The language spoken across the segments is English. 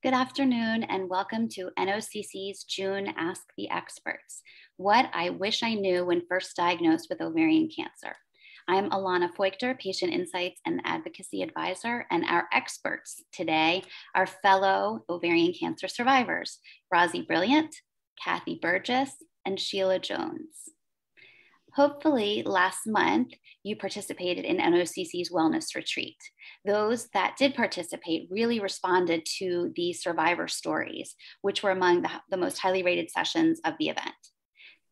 Good afternoon and welcome to NOCC's June Ask the Experts. What I wish I knew when first diagnosed with ovarian cancer. I'm Alana Feuchter, Patient Insights and Advocacy Advisor, and our experts today are fellow ovarian cancer survivors, Rosie Brilliant, Kathy Burgess, and Sheila Jones. Hopefully last month you participated in NOCC's wellness retreat. Those that did participate really responded to the survivor stories, which were among the most highly rated sessions of the event.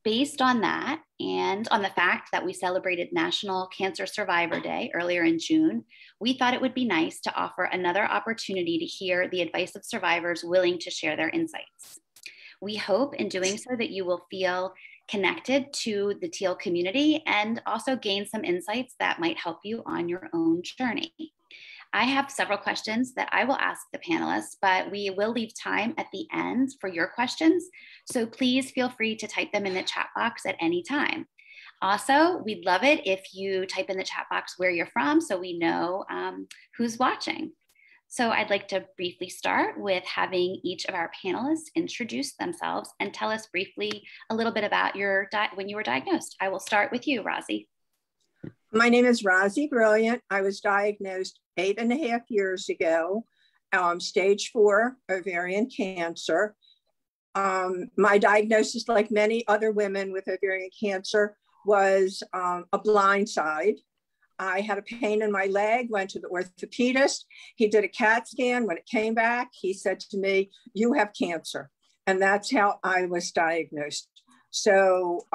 Based on that, and on the fact that we celebrated National Cancer Survivor Day earlier in June, we thought it would be nice to offer another opportunity to hear the advice of survivors willing to share their insights. We hope in doing so that you will feel connected to the teal community and also gain some insights that might help you on your own journey. I have several questions that I will ask the panelists, but we will leave time at the end for your questions. So please feel free to type them in the chat box at any time. Also, we'd love it if you type in the chat box where you're from so we know who's watching. So I'd like to briefly start with having each of our panelists introduce themselves and tell us briefly a little bit about when you were diagnosed. I will start with you, Rosie. My name is Rosie Brilliant. I was diagnosed 8.5 years ago, stage 4 ovarian cancer. My diagnosis, like many other women with ovarian cancer, was a blindside. I had a pain in my leg, went to the orthopedist. He did a CAT scan. When it came back, he said to me, "You have cancer." And that's how I was diagnosed. So,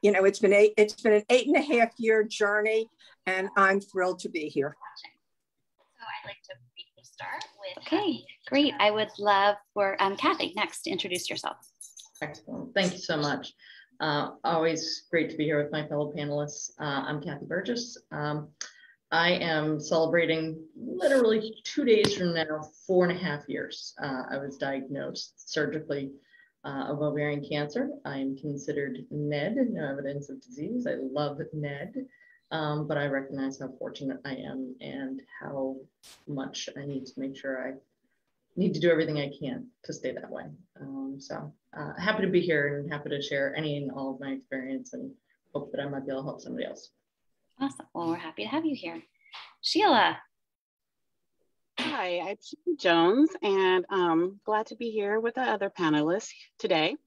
you know, it's been an 8.5 year journey, and I'm thrilled to be here. So I'd like to briefly start with. Okay, great. I would love for Kathy next to introduce yourself. Excellent. Thank you so much. Always great to be here with my fellow panelists. I'm Kathy Burgess. I am celebrating literally 2 days from now, 4.5 years. I was diagnosed surgically of ovarian cancer. I'm considered NED, no evidence of disease. I love NED, but I recognize how fortunate I am and how much I need to make sure I need to do everything I can to stay that way. Happy to be here and happy to share any and all of my experience and hope that I might be able to help somebody else. Awesome. Well, we're happy to have you here. Sheila. Hi, I'm Sheila Jones, and glad to be here with the other panelists today.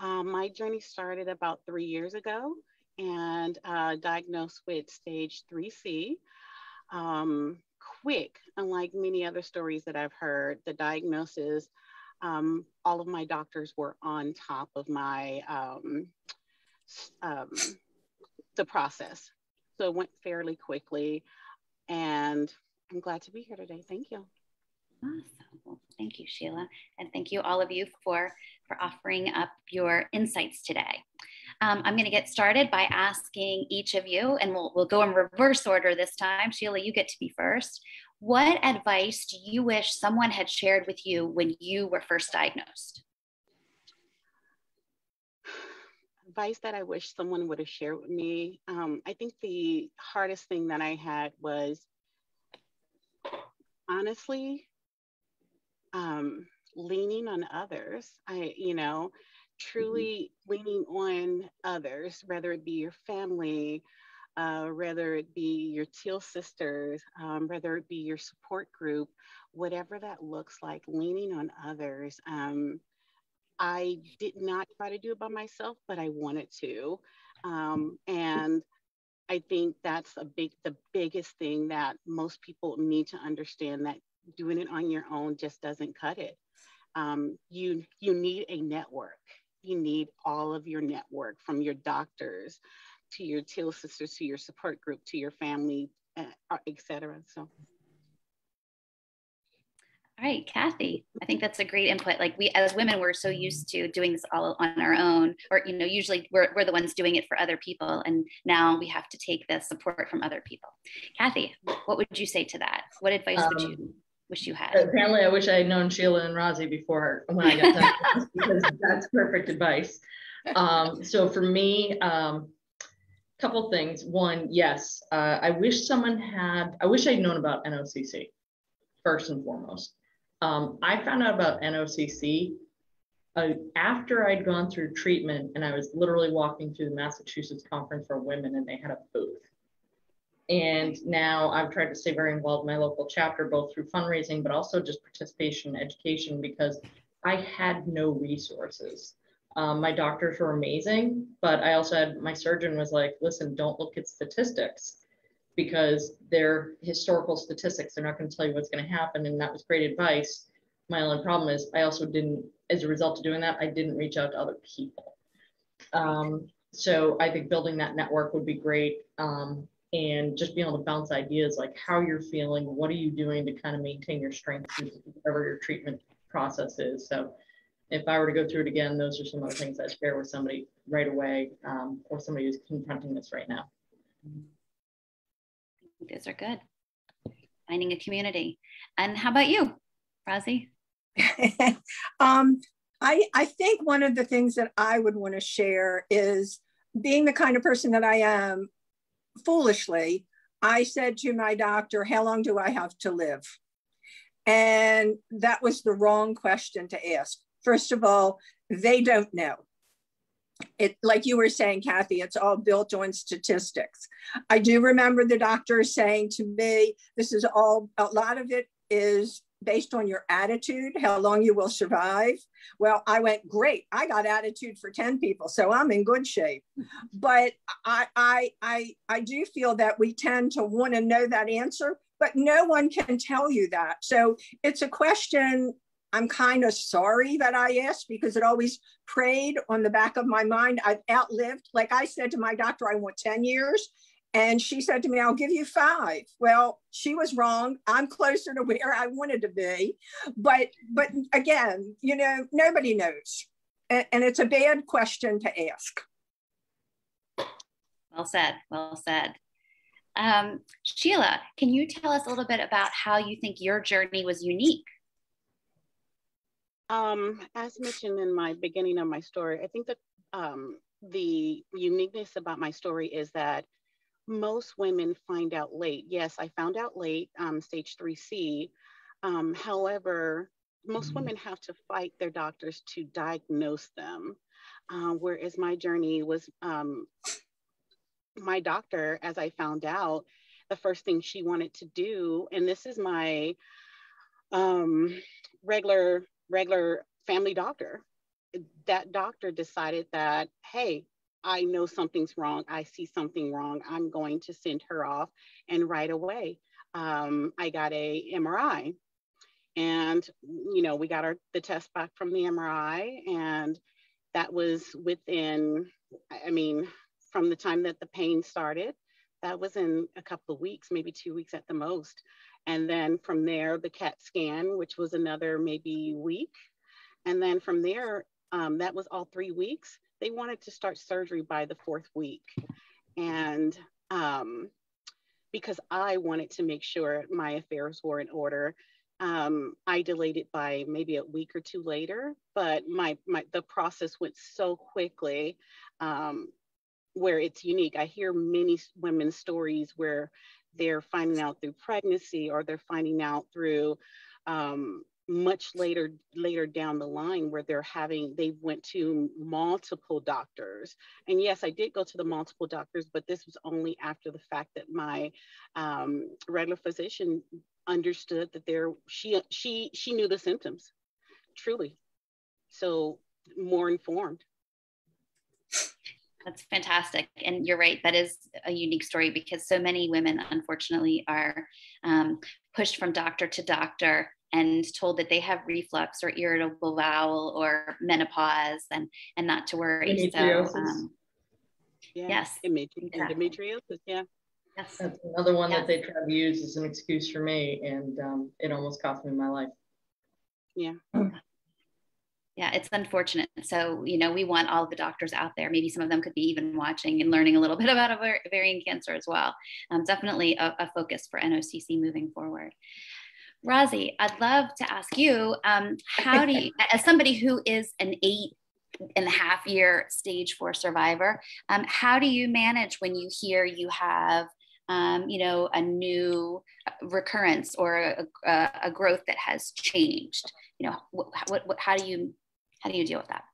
My journey started about 3 years ago and diagnosed with stage 3C. Quick, unlike many other stories that I've heard, the diagnosis, all of my doctors were on top of my, the process. So it went fairly quickly, and I'm glad to be here today. Thank you. Awesome. Well, thank you, Sheila. And thank you all of you for offering up your insights today. I'm going to get started by asking each of you, and we'll go in reverse order this time. Sheila, you get to be first. What advice do you wish someone had shared with you when you were first diagnosed? Advice that I wish someone would have shared with me. I think the hardest thing that I had was honestly leaning on others. Truly leaning on others, whether it be your family, whether it be your teal sisters, whether it be your support group, whatever that looks like, leaning on others. I did not try to do it by myself, but I wanted to. And I think that's the biggest thing that most people need to understand, that doing it on your own just doesn't cut it. You need a network. You need all of your network, from your doctors to your teal sisters, to your support group, to your family, etc. So. All right, Kathy, I think that's a great input. Like, we as women, we're so used to doing this all on our own, or, you know, usually we're the ones doing it for other people. And now we have to take the support from other people. Kathy, what would you say to that? What advice would you wish you had? Apparently, I wish I had known Sheila and Rosie before when I got done, because that's perfect advice. So for me, couple things. One, yes, I wish I'd known about NOCC first and foremost. I found out about NOCC after I'd gone through treatment, and I was literally walking through the Massachusetts Conference for Women, and they had a booth. And now I've tried to stay very involved in my local chapter, both through fundraising, but also just participation and education, because I had no resources. My doctors were amazing, but I also had, my surgeon was like, listen, don't look at statistics, because they're historical statistics. They're not going to tell you what's going to happen. And that was great advice. My only problem is I also didn't, as a result of doing that, I didn't reach out to other people. So I think building that network would be great. And just being able to bounce ideas like how you're feeling, what are you doing to kind of maintain your strength through whatever your treatment process is. So if I were to go through it again, those are some of the things I'd share with somebody right away, or somebody who's confronting this right now. Those are good. Finding a community. And how about you, Rosie? I think one of the things that I would want to share is, being the kind of person that I am, foolishly, I said to my doctor, how long do I have to live? And that was the wrong question to ask. First of all, they don't know. It, like you were saying, Kathy, it's all built on statistics. I do remember the doctor saying to me, this is all, a lot of it is based on your attitude, how long you will survive. Well, I went, great, I got attitude for 10 people, so I'm in good shape. But I do feel that we tend to want to know that answer, but no one can tell you that. So it's a question I'm kind of sorry that I asked, because it always preyed on the back of my mind. I've outlived, like I said to my doctor, I want 10 years. And she said to me, I'll give you 5. Well, she was wrong. I'm closer to where I wanted to be. But again, you know, nobody knows. And it's a bad question to ask. Well said, well said. Sheila, can you tell us a little bit about how you think your journey was unique? As mentioned in my beginning of my story, I think that the uniqueness about my story is that most women find out late. Yes, I found out late, stage 3C. However, most women have to fight their doctors to diagnose them. Whereas my journey was, my doctor, as I found out, the first thing she wanted to do, and this is my regular family doctor, that doctor decided that, hey, I know something's wrong. I see something wrong. I'm going to send her off. And right away, I got a MRI. And, you know, we got the test back from the MRI. And that was within, I mean, from the time that the pain started, that was in a couple of weeks, maybe 2 weeks at the most. And then from there, the CAT scan, which was another maybe week. And then from there, that was all 3 weeks. They wanted to start surgery by the 4th week. And because I wanted to make sure my affairs were in order, I delayed it by maybe a week or 2 later, but the process went so quickly, where it's unique. I hear many women's stories where they're finding out through pregnancy, or they're finding out through much later down the line, where they went to multiple doctors. And yes, I did go to the multiple doctors, but this was only after the fact that my regular physician understood that she knew the symptoms, truly. So more informed. That's fantastic. And you're right, that is a unique story, because so many women, unfortunately, are pushed from doctor to doctor and told that they have reflux or irritable bowel or menopause, and not to worry. So, yes. Endometriosis, yeah. Yes. That's another one that they try to use as an excuse for me, and it almost cost me my life. Yeah. Yeah, it's unfortunate. So, you know, we want all the doctors out there. Maybe some of them could be even watching and learning a little bit about ovarian cancer as well. Definitely a focus for NOCC moving forward. Rosie, I'd love to ask you, how do you, as somebody who is an 8.5-year stage 4 survivor, how do you manage when you hear you have a new recurrence or a growth that has changed? How do you deal with that?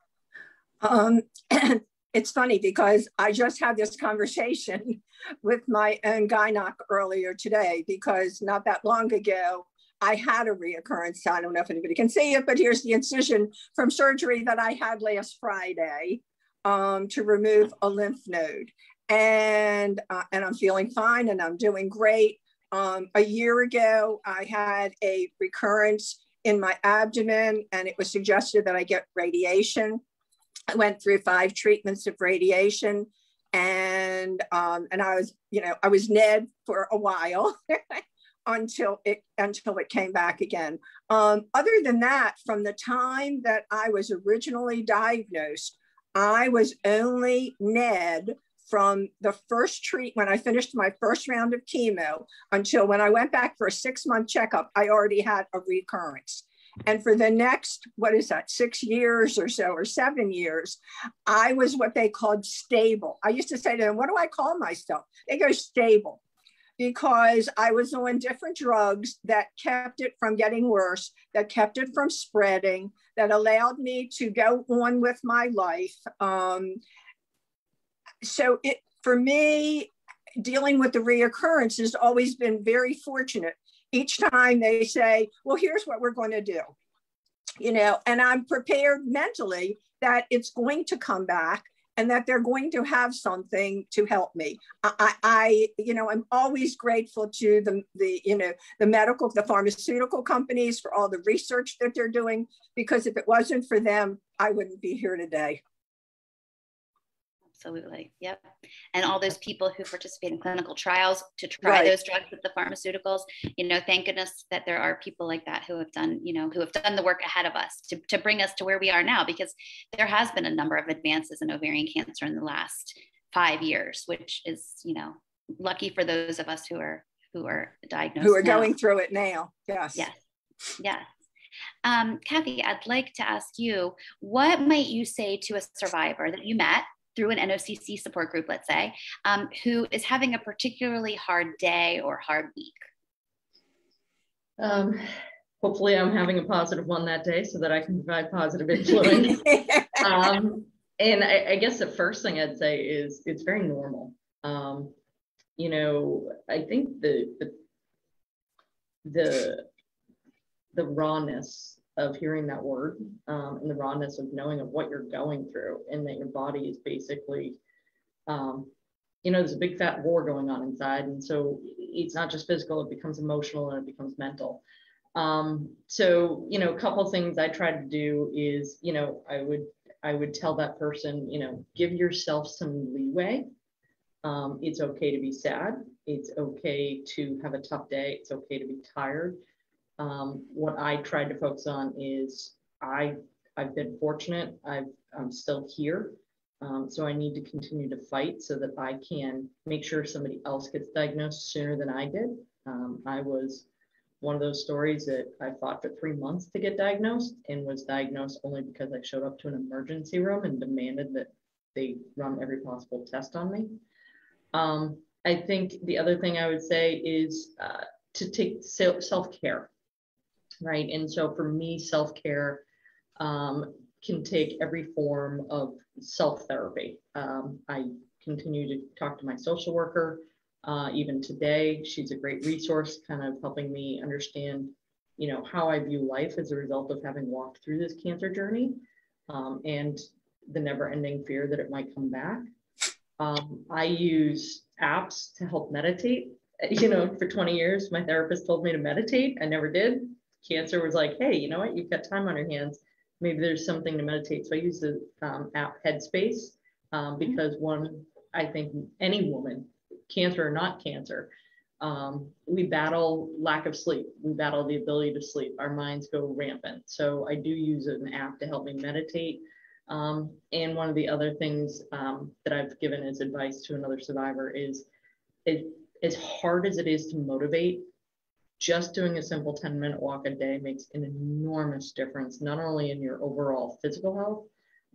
It's funny because I just had this conversation with my own gynoc earlier today, because not that long ago, I had a reoccurrence. I don't know if anybody can see it, but here's the incision from surgery that I had last Friday to remove a lymph node. And I'm feeling fine and I'm doing great. A year ago, I had a recurrence in my abdomen and it was suggested that I get radiation. I went through 5 treatments of radiation and I was NED for a while until it came back again. Other than that, from the time that I was originally diagnosed, I was only NED from the first when I finished my first round of chemo until when I went back for a 6-month checkup, I already had a recurrence. And for the next, 6 years or so, or 7 years, I was what they called stable. I used to say to them, what do I call myself? They go stable, because I was on different drugs that kept it from getting worse, that kept it from spreading, that allowed me to go on with my life. So for me, dealing with the reoccurrence has always been very fortunate. Each time they say, well, here's what we're going to do, and I'm prepared mentally that it's going to come back and that they're going to have something to help me. I'm always grateful to the pharmaceutical companies for all the research that they're doing, because if it wasn't for them, I wouldn't be here today. Absolutely. Yep. And all those people who participate in clinical trials to try those drugs with the pharmaceuticals, thank goodness that there are people like that who have done the work ahead of us to bring us to where we are now, because there has been a number of advances in ovarian cancer in the last 5 years, which is, lucky for those of us who are diagnosed, who are going through it now. Yes. Yes. Yes. Kathy, I'd like to ask you, what might you say to a survivor that you met through an NOCC support group, let's say, who is having a particularly hard day or hard week? Hopefully I'm having a positive one that day so that I can provide positive influence. And I guess the first thing I'd say is it's very normal. I think the rawness of hearing that word and the rawness of knowing of what you're going through, and that your body is basically, there's a big fat war going on inside. And so it's not just physical, it becomes emotional and it becomes mental. So, a couple of things I try to do is, I would tell that person, give yourself some leeway. It's okay to be sad. It's okay to have a tough day. It's okay to be tired. What I tried to focus on is I've been fortunate. I'm still here. So I need to continue to fight so that I can make sure somebody else gets diagnosed sooner than I did. I was one of those stories that I fought for 3 months to get diagnosed, and was diagnosed only because I showed up to an emergency room and demanded that they run every possible test on me. I think the other thing I would say is to take self-care. Right. And so for me, self-care can take every form of self-therapy. I continue to talk to my social worker. Even today, she's a great resource, kind of helping me understand, how I view life as a result of having walked through this cancer journey, and the never-ending fear that it might come back. I use apps to help meditate. For 20 years, my therapist told me to meditate. I never did. Cancer was like, hey, you know what? You've got time on your hands. Maybe there's something to meditate. So I use the app Headspace because I think any woman, cancer or not cancer, we battle lack of sleep. We battle the ability to sleep. Our minds go rampant. So I do use an app to help me meditate. And one of the other things that I've given as advice to another survivor is, as hard as it is to motivate, just doing a simple 10-minute walk a day makes an enormous difference, not only in your overall physical health,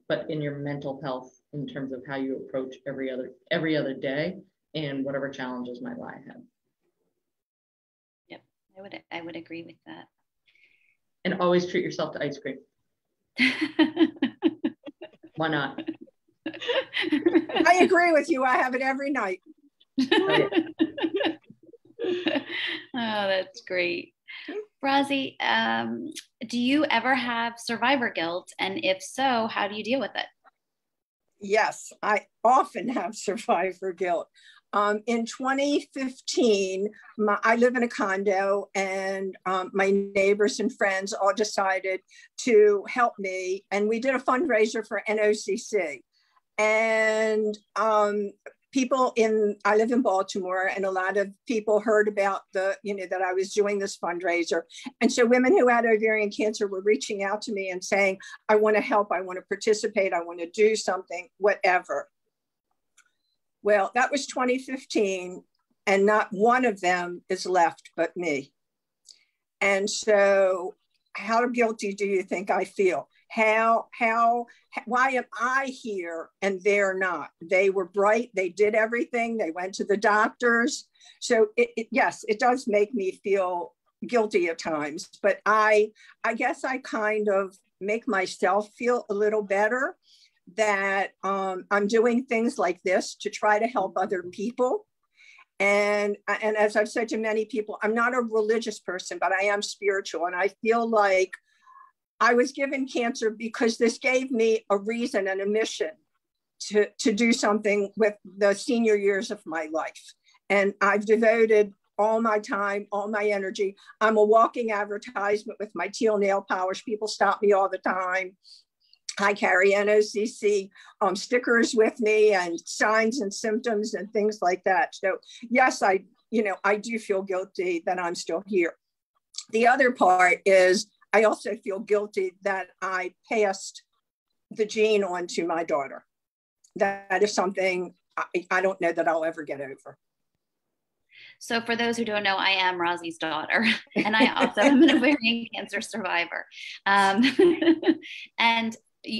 but in your mental health in terms of how you approach every other day. and whatever challenges might lie ahead. Yep, I would agree with that. And always treat yourself to ice cream. Why not? I agree with you. I have it every night. Oh, that's great. Rosie, do you ever have survivor guilt? And if so, how do you deal with it? Yes, I often have survivor guilt. In 2015, I live in a condo, and my neighbors and friends all decided to help me. And we did a fundraiser for NOCC. And I live in Baltimore, and a lot of people heard about that I was doing this fundraiser. And so women who had ovarian cancer were reaching out to me and saying, I want to help, I want to participate, I want to do something, whatever. Well, that was 2015, and not one of them is left but me. And so how guilty do you think I feel? Why am I here and they're not? They were bright, they did everything, they went to the doctors. So yes, it does make me feel guilty at times, but I guess I kind of make myself feel a little better that I'm doing things like this to try to help other people. And as I've said to many people, I'm not a religious person, but I am spiritual. And I feel like I was given cancer because this gave me a reason and a mission to do something with the senior years of my life. And I've devoted all my time, all my energy. I'm a walking advertisement with my teal nail polish. People stop me all the time. I carry NOCC stickers with me and signs and symptoms and things like that. So yes, I do feel guilty that I'm still here. The other part is I also feel guilty that I passed the gene on to my daughter. That is something I don't know that I'll ever get over. So for those who don't know, I am Rosie's daughter, and I also am an ovarian cancer survivor. And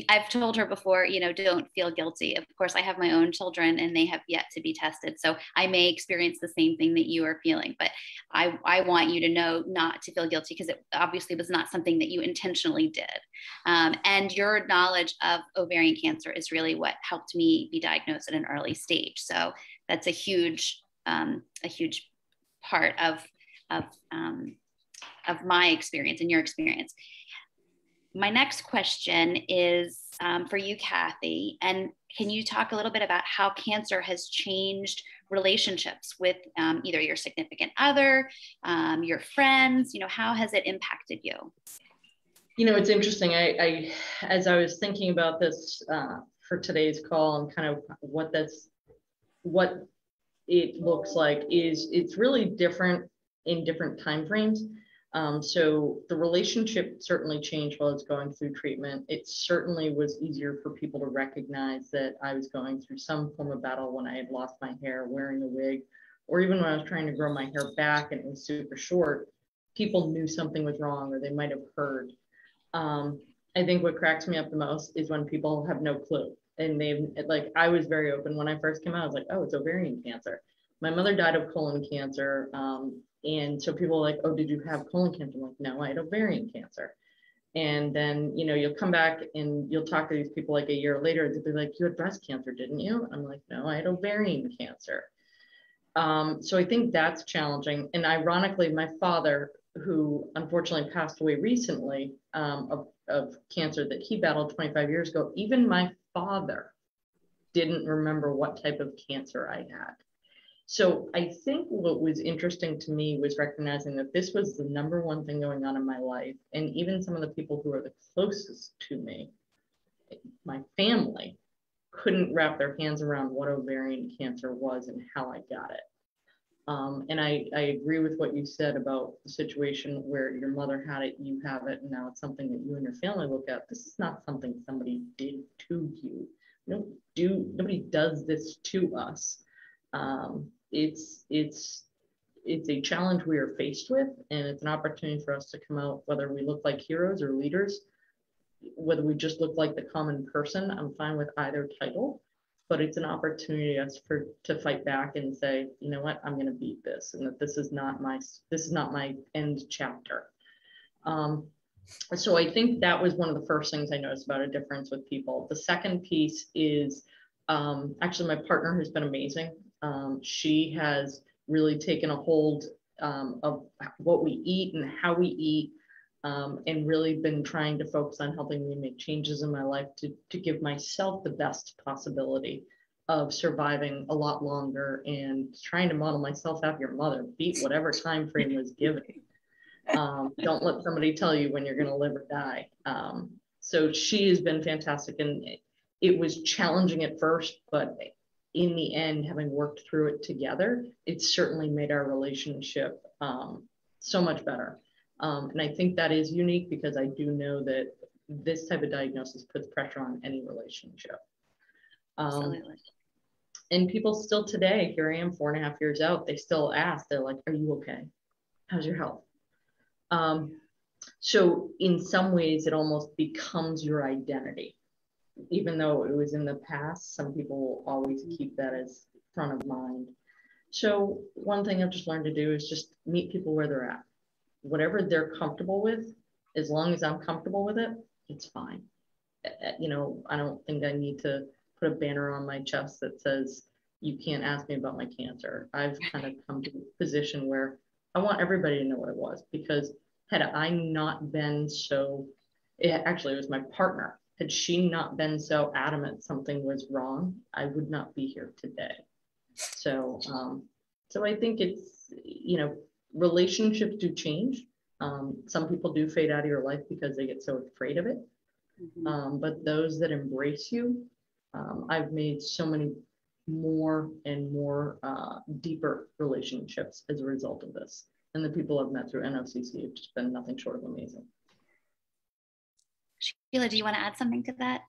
I've told her before, don't feel guilty. Of course, I have my own children and they have yet to be tested. So I may experience the same thing that you are feeling, but I want you to know not to feel guilty, because it obviously was not something that you intentionally did. And your knowledge of ovarian cancer is really what helped me be diagnosed at an early stage. So that's a huge part of my experience and your experience. My next question is for you, Kathy, and can you talk a little bit about how cancer has changed relationships with either your significant other, your friends? How has it impacted you? It's interesting. I as I was thinking about this for today's call and kind of what it looks like is it's really different in different timeframes. So the relationship certainly changed while I was going through treatment. It certainly was easier for people to recognize that I was going through some form of battle when I had lost my hair, wearing a wig, or even when I was trying to grow my hair back and it was super short. People knew something was wrong, or they might have heard. I think what cracks me up the most is when people have no clue. And I was very open when I first came out. I was like, oh, it's ovarian cancer. My mother died of colon cancer. And so people are like, oh, did you have colon cancer? I'm like, no, I had ovarian cancer. And then, you'll come back and you'll talk to these people like a year later. They'll be like, you had breast cancer, didn't you? I'm like, no, I had ovarian cancer. So I think that's challenging. And ironically, my father, who unfortunately passed away recently of cancer that he battled 25 years ago, even my father didn't remember what type of cancer I had. So I think what was interesting to me was recognizing that this was the number one thing going on in my life. And even some of the people who are the closest to me, my family, couldn't wrap their hands around what ovarian cancer was and how I got it. And I agree with what you said about the situation where your mother had it, you have it, and now it's something that you and your family look at. This is not something somebody did to you. Nobody does this to us. It's a challenge we are faced with, and it's an opportunity for us to come out, whether we look like heroes or leaders, whether we just look like the common person. I'm fine with either title, but it's an opportunity to fight back and say, you know what, I'm going to beat this, and that this is not my end chapter. So I think that was one of the first things I noticed about a difference with people. The second piece is actually my partner has been amazing. She has really taken a hold of what we eat and how we eat, and really been trying to focus on helping me make changes in my life to give myself the best possibility of surviving a lot longer, and trying to model myself after your mother, beat whatever time frame was given. Don't let somebody tell you when you're going to live or die. So she has been fantastic, and it was challenging at first, but in the end, having worked through it together, it certainly made our relationship so much better. And I think that is unique, because I do know that this type of diagnosis puts pressure on any relationship. Absolutely. And people still today, here I am 4.5 years out, they still ask, they're like, are you okay? How's your health? So in some ways it almost becomes your identity, even though it was in the past. Some people will always keep that as front of mind. So one thing I've just learned to do is just meet people where they're at. Whatever they're comfortable with, as long as I'm comfortable with it, it's fine. You know, I don't think I need to put a banner on my chest that says, you can't ask me about my cancer. I've kind of come to a position where I want everybody to know what it was, because had I not been so, actually it was my partner, had she not been so adamant something was wrong, I would not be here today. So, so I think it's, you know, relationships do change. Some people do fade out of your life because they get so afraid of it. But those that embrace you, I've made so many more and more deeper relationships as a result of this. And the people I've met through NOCC have just been nothing short of amazing. Sheila, do you want to add something to that?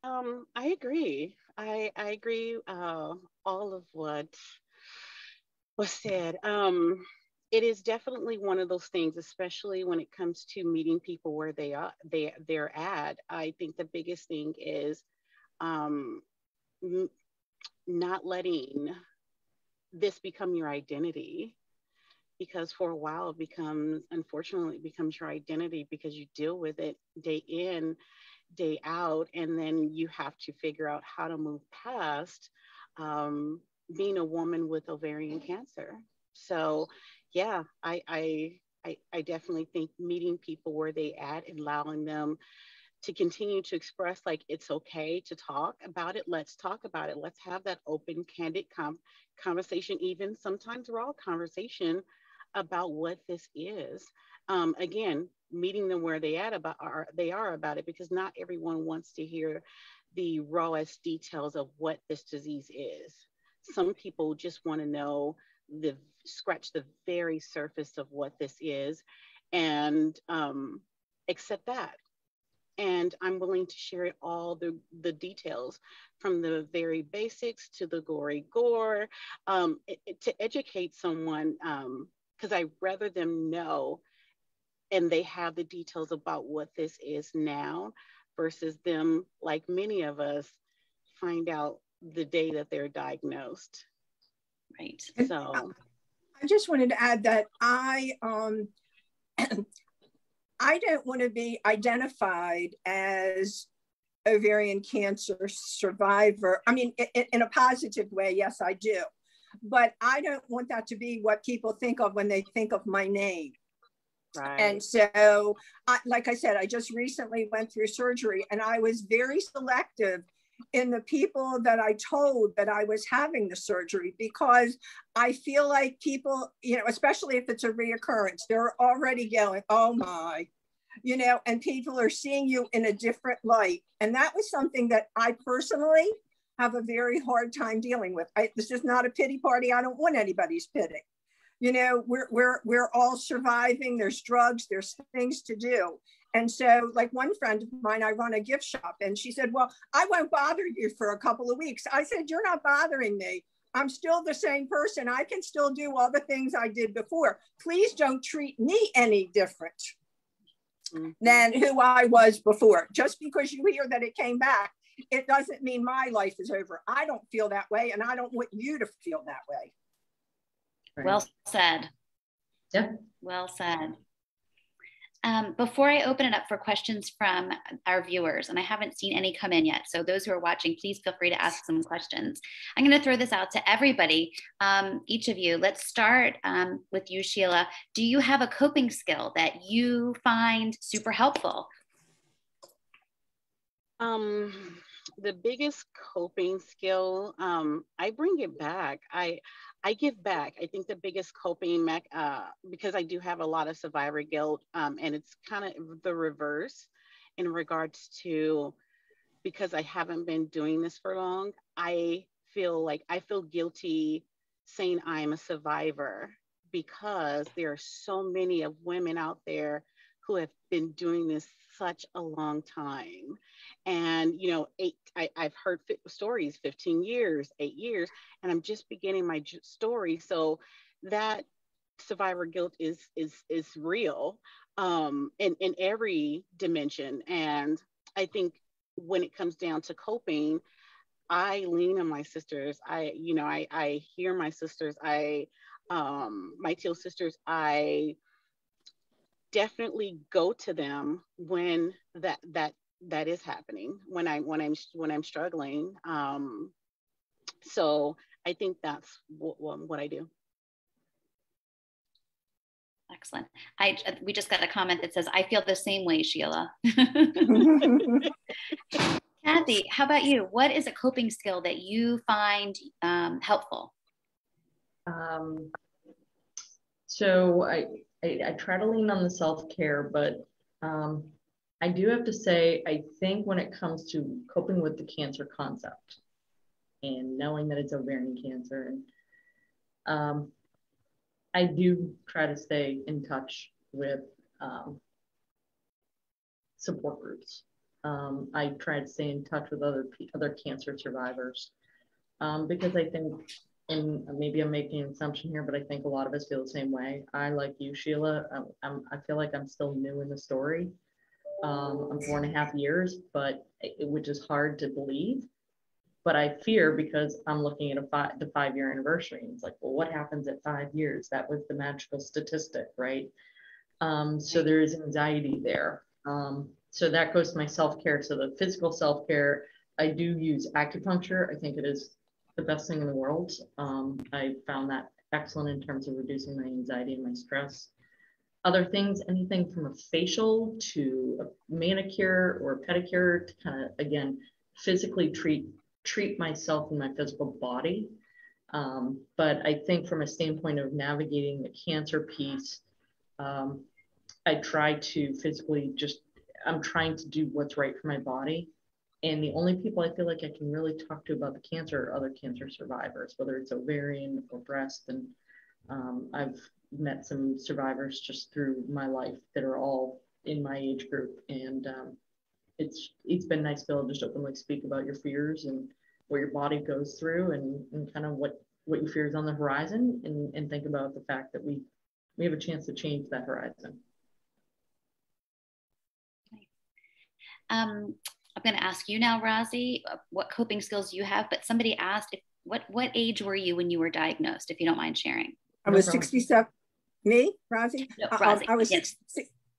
I agree. I agree all of what was said. It is definitely one of those things, especially when it comes to meeting people where they're at. I think the biggest thing is not letting this become your identity, because for a while unfortunately it becomes your identity, because you deal with it day in, day out, and then you have to figure out how to move past being a woman with ovarian cancer. So yeah, I definitely think meeting people where they at and allowing them to continue to express, like, it's okay to talk about it. Let's talk about it. Let's have that open, candid conversation, even sometimes raw conversation about what this is. Again, meeting them where they are about it, because not everyone wants to hear the rawest details of what this disease is. Some people just want to know scratch the very surface of what this is, and accept that. And I'm willing to share all the details, from the very basics to the gory gore, to educate someone, because I'd rather them know and they have the details about what this is now, versus them, like many of us, find out the day that they're diagnosed. Right. So I just wanted to add that I don't want to be identified as ovarian cancer survivor. I mean, in a positive way, yes, I do. But I don't want that to be what people think of when they think of my name. right. And so, like I said, I just recently went through surgery, and I was very selective in the people that I told that I was having the surgery, because I feel like people, you know, especially if it's a reoccurrence, they're already going, oh my, you know, and people are seeing you in a different light. And that was something that I personally have a very hard time dealing with. This is not a pity party. I don't want anybody's pity. You know, we're all surviving. There's drugs, there's things to do. And so, like, one friend of mine, I run a gift shop, and she said, well, I won't bother you for a couple of weeks. I said, you're not bothering me. I'm still the same person. I can still do all the things I did before. Please don't treat me any different than who I was before. Just because you hear that it came back, it doesn't mean my life is over. I don't feel that way, and I don't want you to feel that way. Right. Well said. Yeah. Well said. Before I open it up for questions from our viewers, and I haven't seen any come in yet, so those who are watching, please feel free to ask some questions. I'm going to throw this out to everybody, each of you. Let's start with you, Sheila. Do you have a coping skill that you find super helpful? The biggest coping skill, I bring it back. I give back. I think the biggest coping because I do have a lot of survivor guilt, and it's kind of the reverse in regards to, because I haven't been doing this for long, I feel guilty saying I'm a survivor, because there are so many of women out there who have been doing this such a long time. And, you know, I've heard stories, 15 years, 8 years, and I'm just beginning my story. So that survivor guilt is real in every dimension. And I think when it comes down to coping, I lean on my sisters. I hear my sisters. My teal sisters, I definitely go to them when that is happening, when I'm struggling. So I think that's what I do. Excellent. We just got a comment that says, I feel the same way, Sheila. Kathy, how about you? What is a coping skill that you find helpful? So I try to lean on the self-care, but I do have to say, I think when it comes to coping with the cancer concept and knowing that it's ovarian cancer, and I do try to stay in touch with support groups. I try to stay in touch with other cancer survivors, because I think, and maybe I'm making an assumption here, but I think a lot of us feel the same way. I, like you, Sheila, I feel like I'm still new in the story. I'm 4.5 years, which is hard to believe. But I fear, because I'm looking at the 5-year anniversary. And it's like, well, what happens at 5 years? That was the magical statistic, right? So there is anxiety there. So that goes to my self-care. So the physical self-care, I do use acupuncture. I think it is the best thing in the world. I found that excellent in terms of reducing my anxiety and my stress. Other things, anything from a facial to a manicure or a pedicure, to kind of, again, physically treat myself and my physical body. But I think from a standpoint of navigating the cancer piece, I try to physically I'm trying to do what's right for my body. And the only people I feel like I can really talk to about the cancer are other cancer survivors, whether it's ovarian or breast. And I've met some survivors just through my life that are all in my age group. And it's been nice to be able to just openly speak about your fears and what your body goes through, and kind of what your fears on the horizon, and think about the fact that we have a chance to change that horizon. I'm going to ask you now, Rosie, what coping skills you have, but somebody asked, what age were you when you were diagnosed, if you don't mind sharing? I was 67. Me, Rosie? No, Rosie. I was yes.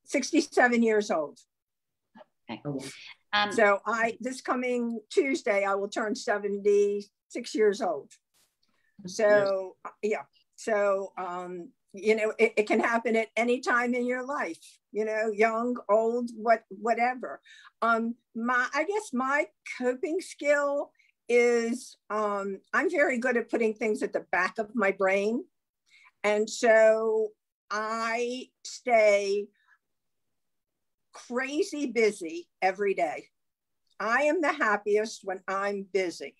67 years old. Okay. So this coming Tuesday, I will turn 76 years old. So yeah. So you know, it can happen at any time in your life, you know, young, old, whatever. I guess my coping skill is I'm very good at putting things at the back of my brain. And so I stay crazy busy every day. I am the happiest when I'm busy.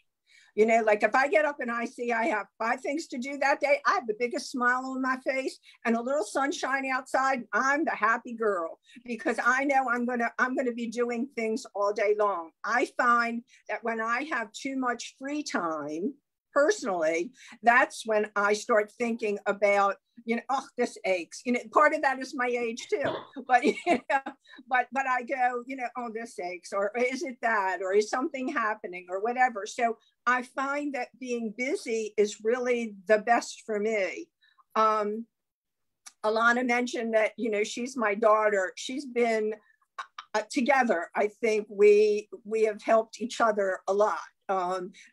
You know, like if I get up and I see I have 5 things to do that day, I have the biggest smile on my face and a little sunshine outside. I'm the happy girl, because I know I'm gonna be doing things all day long. I find that when I have too much free time, personally, that's when I start thinking about, you know, oh, this aches. You know, part of that is my age too. But you know, but I go, you know, oh, this aches, or is it that, or is something happening, or whatever. So I find that being busy is really the best for me. Alana mentioned that, you know, she's my daughter. She's been together. I think we have helped each other a lot.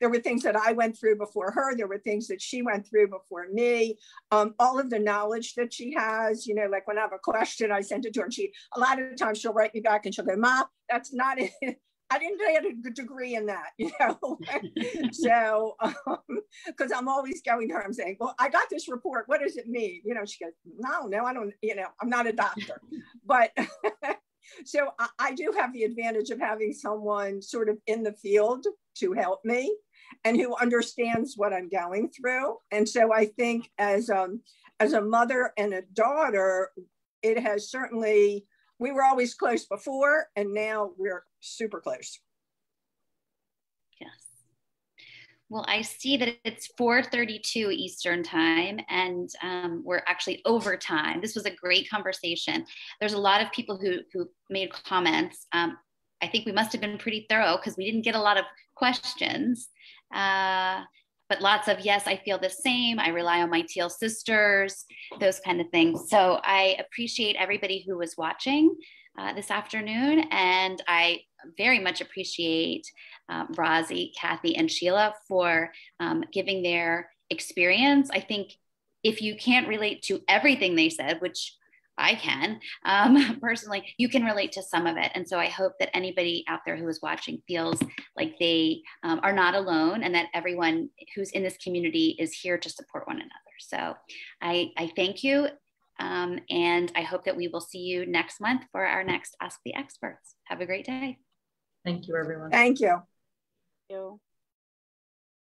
There were things that I went through before her. There were things that she went through before me. All of the knowledge that she has, you know, like when I have a question, I send it to her, and a lot of times she'll write me back and she'll go, "Ma, that's not it. I didn't get a degree in that," you know. So, because I'm always going to her, I'm saying, "Well, I got this report. What does it mean?" You know, she goes, no, I don't, you know, I'm not a doctor. But so I do have the advantage of having someone sort of in the field to help me and who understands what I'm going through. And so I think as a mother and a daughter, it has certainly, we were always close before, and now we're super close. Yes. Well, I see that it's 4:32 Eastern time, and we're actually over time. This was a great conversation. There's a lot of people who made comments. I think we must have been pretty thorough because we didn't get a lot of questions, but lots of, yes, I feel the same. I rely on my teal sisters, those kind of things. So I appreciate everybody who was watching this afternoon. And I very much appreciate Rosie, Kathy, and Sheila for giving their experience. I think if you can't relate to everything they said, which I can personally, you can relate to some of it. And so I hope that anybody out there who is watching feels like they are not alone, and that everyone who's in this community is here to support one another. So I thank you. And I hope that we will see you next month for our next Ask the Experts. Have a great day. Thank you, everyone. Thank you. Thank you.